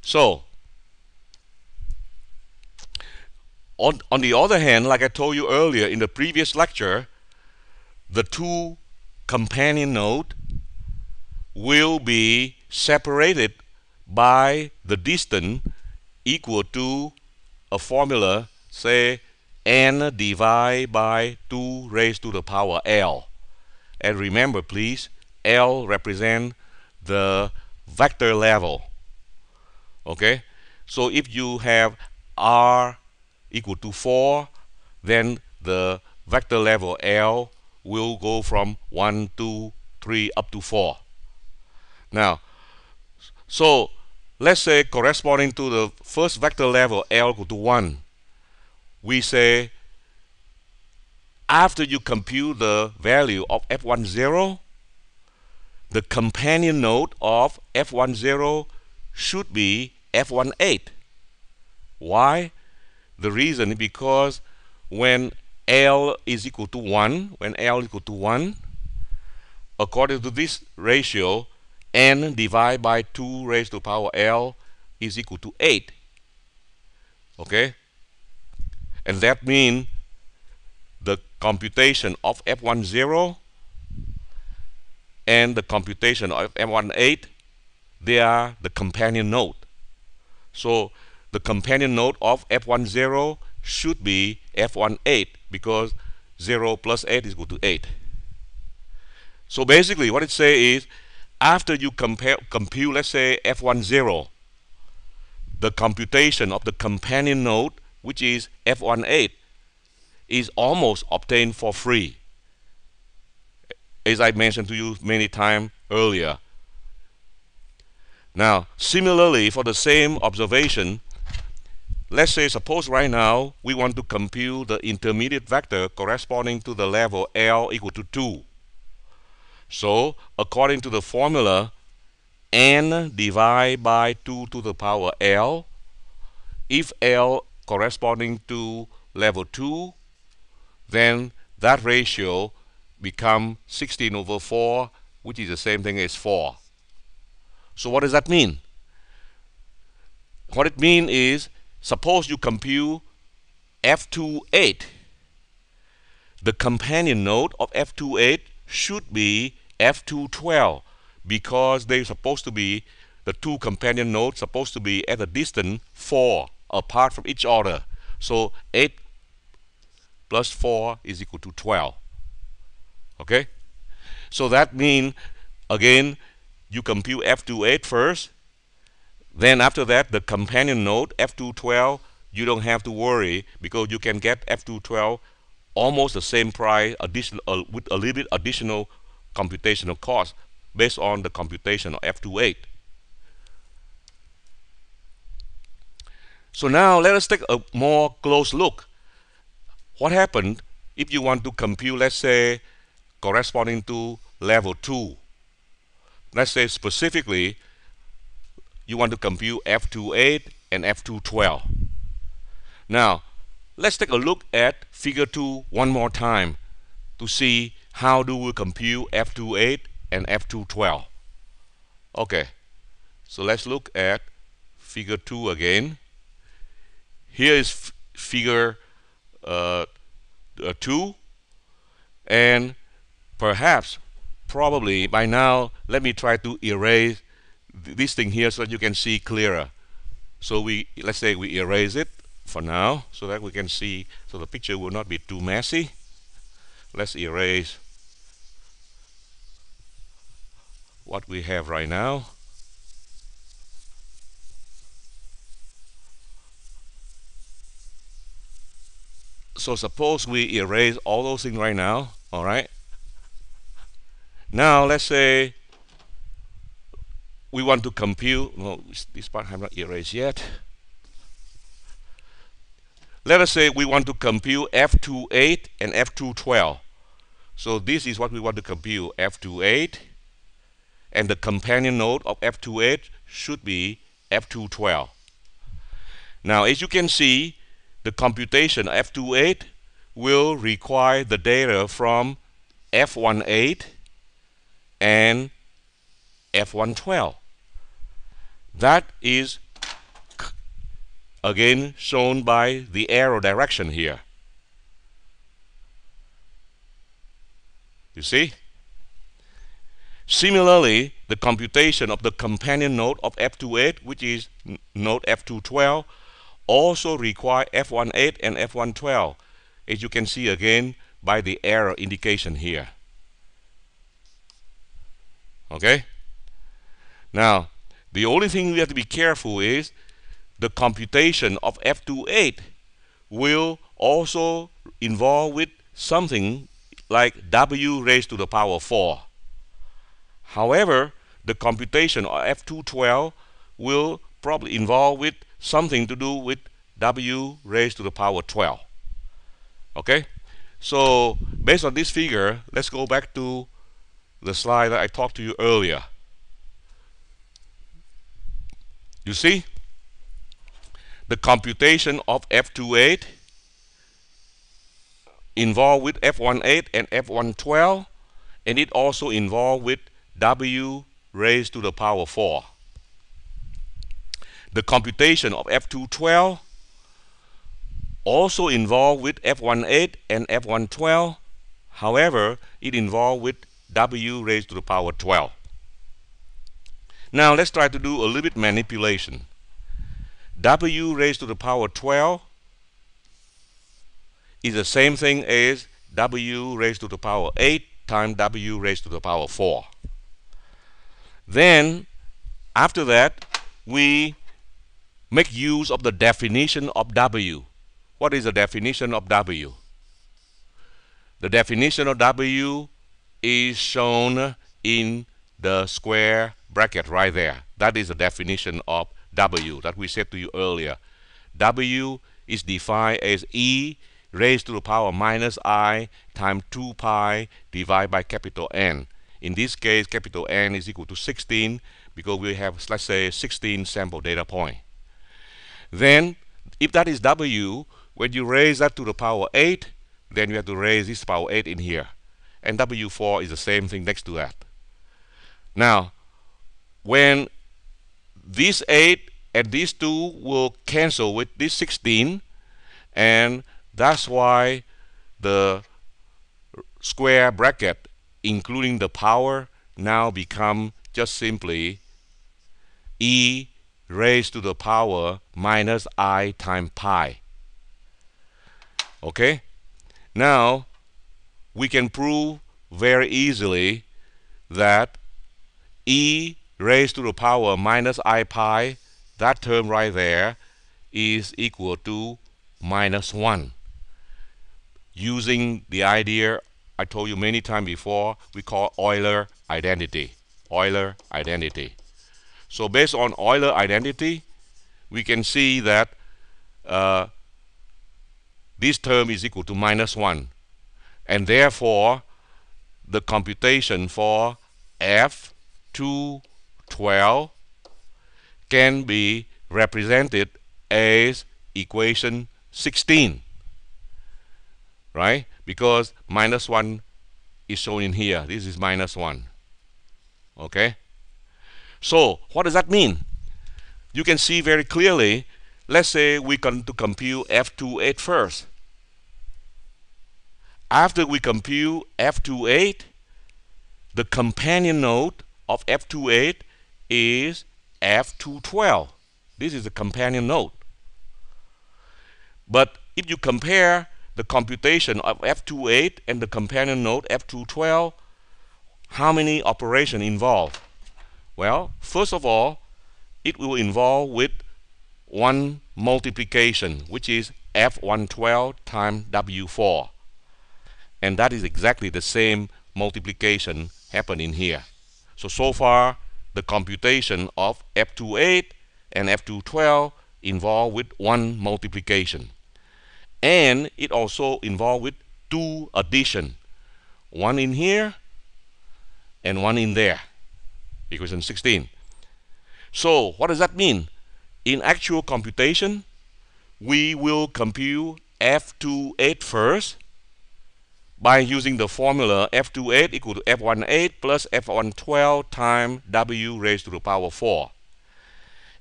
So on the other hand, like I told you earlier in the previous lecture, the two companion nodes will be separated by the distance equal to a formula, say n divided by 2 raised to the power L. And remember please, L represents the vector level. Okay, so if you have R equal to 4, then the vector level L will go from 1, 2, 3 up to 4. Now, so let's say corresponding to the first vector level L equal to 1, we say after you compute the value of F10, the companion node of F10 should be F18. Why? The reason is because when L is equal to 1, according to this ratio, n divided by 2 raised to the power L is equal to 8. Okay? And that means the computation of F10 and the computation of F18, they are the companion node. So the companion node of F10 should be F18 because 0 plus 8 is equal to 8. So basically what it says is, after you compute, let's say F10, the computation of the companion node, which is F18, is almost obtained for free, as I mentioned to you many times earlier. Now, similarly, for the same observation, let's say suppose right now we want to compute the intermediate vector corresponding to the level L equal to 2. So according to the formula, n divided by 2 to the power L, if L corresponding to level 2, then that ratio become 16 over 4, which is the same thing as 4. So what does that mean? What it means is, suppose you compute F28, the companion node of F28 should be F212 because they're supposed to be, the two companion nodes supposed to be at a distance 4 apart from each other. So 8 plus 4 is equal to 12. Okay? So that means, again, you compute F28 first, then after that the companion node F212, you don't have to worry because you can get F212 almost the same price with a little bit additional computational cost based on the computation of F28. So now let us take a more close look. What happened if you want to compute, let's say, corresponding to level 2? Let's say specifically you want to compute F28 and F212. Now let's take a look at figure 2 one more time to see how do we compute F28 and F212. Okay, so let's look at figure 2 again. Here is figure 2, and perhaps, probably by now, let me try to erase this thing here so that you can see clearer. So let's say we erase it for now so that we can see, so the picture will not be too messy. Let's erase what we have right now. So suppose we erase all those things right now. All right. Now let's say we want to compute, no, this part I have not erased yet. Let us say we want to compute F28 and F212. So this is what we want to compute, F28, and the companion node of F28 should be F212. Now as you can see, the computation of F28 will require the data from F18 and F112. That is again shown by the arrow direction here. You see? Similarly, the computation of the companion node of F28, which is node F212, also require F18 and F112, as you can see again by the arrow indication here. Okay? Now, the only thing we have to be careful is the computation of F28 will also involve with something like W raised to the power 4. However, the computation of F212 will probably involve with something to do with W raised to the power 12. Okay? So, based on this figure, let's go back to the slide that I talked to you earlier. You see? The computation of F28 involved with F18 and F112, and it also involved with W raised to the power 4. The computation of F212 also involved with F18 and F112. However, it involved with W raised to the power 12. Now let's try to do a little bit manipulation. W raised to the power 12 is the same thing as W raised to the power 8 times W raised to the power 4. Then, after that, we make use of the definition of W. What is the definition of W? The definition of W is shown in the square bracket right there. That is the definition of W that we said to you earlier. W is defined as E raised to the power minus I times 2 pi divided by capital N. In this case, capital N is equal to 16 because we have, let's say, 16 sample data point. Then, if that is W, when you raise that to the power 8, then you have to raise this power 8 in here. And W4 is the same thing next to that. Now, when this 8 and these 2 will cancel with this 16, and that's why the square bracket, including the power, now become just simply E raised to the power minus I times pi. Okay? Now, we can prove very easily that E raised to the power minus I pi, that term right there, is equal to minus 1. Using the idea I told you many times before, we call Euler identity. Euler identity. So based on Euler identity, we can see that this term is equal to minus 1. And therefore, the computation for F212 can be represented as equation 16. Right? Because minus 1 is shown in here. This is minus 1. Okay? So, what does that mean? You can see very clearly, let's say we come to compute F28 first. After we compute F28, the companion node of F28 is F212. This is the companion node. But if you compare the computation of F28 and the companion node F212, how many operations involved? Well, first of all, it will involve with one multiplication, which is F112 times W4. And that is exactly the same multiplication happening here. So far, the computation of F28 and F212 involved with one multiplication. And it also involved with two addition. One in here and one in there. Equation 16. So what does that mean? In actual computation, we will compute F28 first by using the formula F28 equal to F18 plus F112 times W raised to the power 4.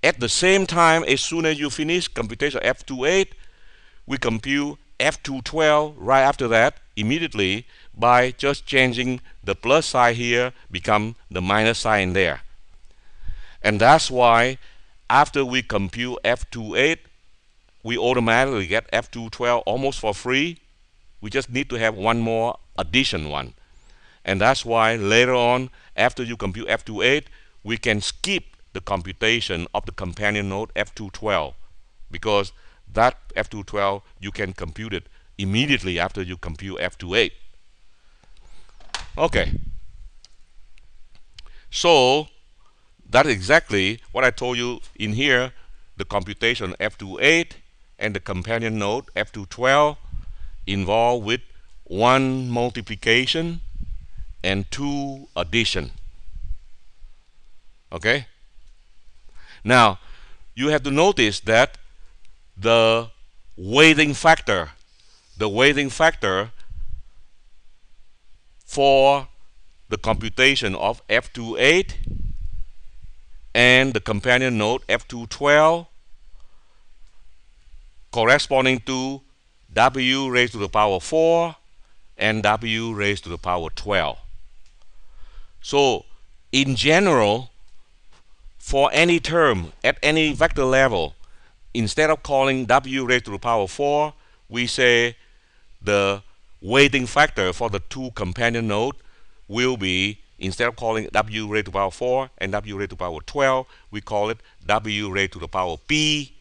At the same time, as soon as you finish computation F28, we compute F212 right after that immediately by just changing the plus sign here become the minus sign there. And that's why after we compute F28, we automatically get F212 almost for free. We just need to have one more addition one. And that's why later on, after you compute F28, we can skip the computation of the companion node F212, because that F212 you can compute it immediately after you compute F28. Okay, so that's exactly what I told you in here. The computation F28 and the companion node F212 involved with 1 multiplication and 2 addition. Okay, now you have to notice that the weighting factor for the computation of F28 and the companion node F212 corresponding to W raised to the power 4 and W raised to the power 12. So in general, for any term at any vector level, instead of calling W raised to the power 4, we say the weighting factor for the two companion nodes will be, instead of calling W raised to the power 4 and W raised to the power 12, we call it W raised to the power P,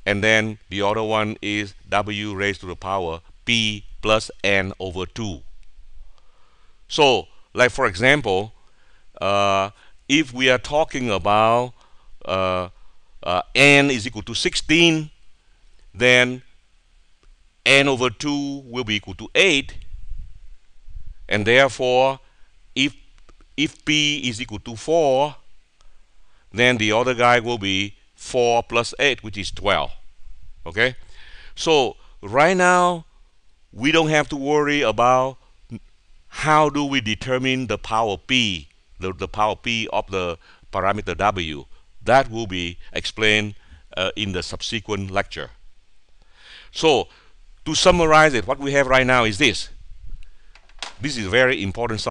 and then the other one is W raised to the power P plus N over 2. So, like for example, if we are talking about N is equal to 16, then N over 2 will be equal to 8, and therefore if P is equal to 4, then the other guy will be 4 plus 8, which is 12. Okay, so right now we don't have to worry about how do we determine the power P, the power P of the parameter W. That will be explained in the subsequent lecture. So to summarize it, what we have right now is this. This is very important.